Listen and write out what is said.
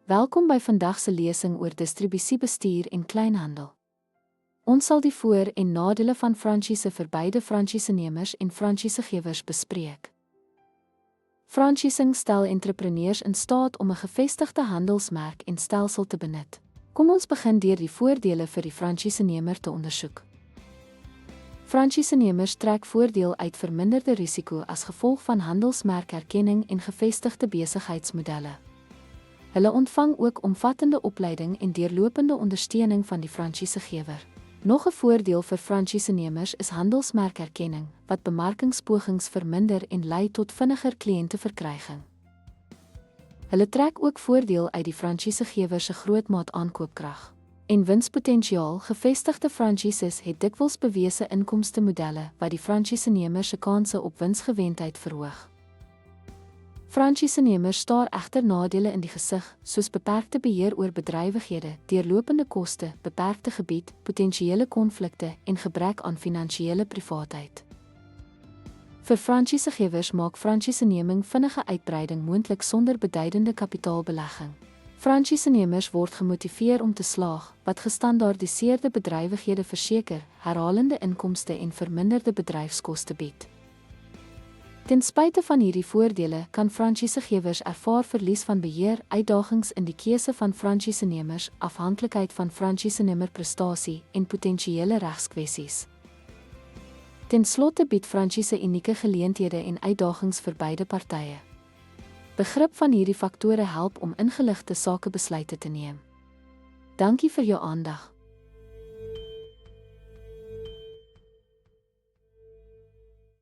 Welkom by vandag se lesing oor distribusiebestuur en kleinhandel. Ons sal die voor- en nadele van franchise vir beide franchisenemers en franchisegewers bespreek. Franchising stel entrepreneurs in staat om 'n gevestigde handelsmerk en stelsel te benut. Kom ons begin deur die voordele vir die franchisenemer te ondersoek. Franchisenemers trek voordeel uit verminderde risiko as gevolg van handelsmerkerkenning en gevestigde besigheidsmodelle. Hulle ontvang ook omvattende opleiding en deurlopende ondersteuning van die franchisegewer. Nog 'n voordeel vir franchisenemers is handelsmerkerkenning, wat bemarkingspogings verminder en lei tot vinniger kliënteverkryging. Hulle trek ook voordeel uit die franchisegewer se grootmaat aankoopkrag en winspotensiaal. Gevestigde franchises het dikwels bewese inkomstemodelle wat die franchisenemer se kanse op winsgewendheid verhoog. Franchisenemers staar egter nadele in die gesig, soos beperkte beheer oor bedrywighede, deurlopende koste, beperkte gebied, potensiële konflikte en gebrek aan finansiële privaatheid. Vir franchisegewers maak franchiseneming vinnige uitbreiding moontlik sonder beduidende kapitaalbelegging. Franchisenemers word gemotiveer om te slaag, wat gestandaardiseerde bedrywighede verseker, herhalende inkomste en verminderde bedryfskoste bied. Ten spyte van hierdie voordele kan franchisegewers ervaar verlies van beheer, uitdagings in die keuse van franchisenemers, afhanklikheid van franchisenemerprestasie en potensiële regskwessies. Ten slotte bied franchise unieke geleenthede en uitdagings vir beide partye. Begrip van hierdie faktore help om ingeligte sakebesluite te neem. Dankie vir jou aandag.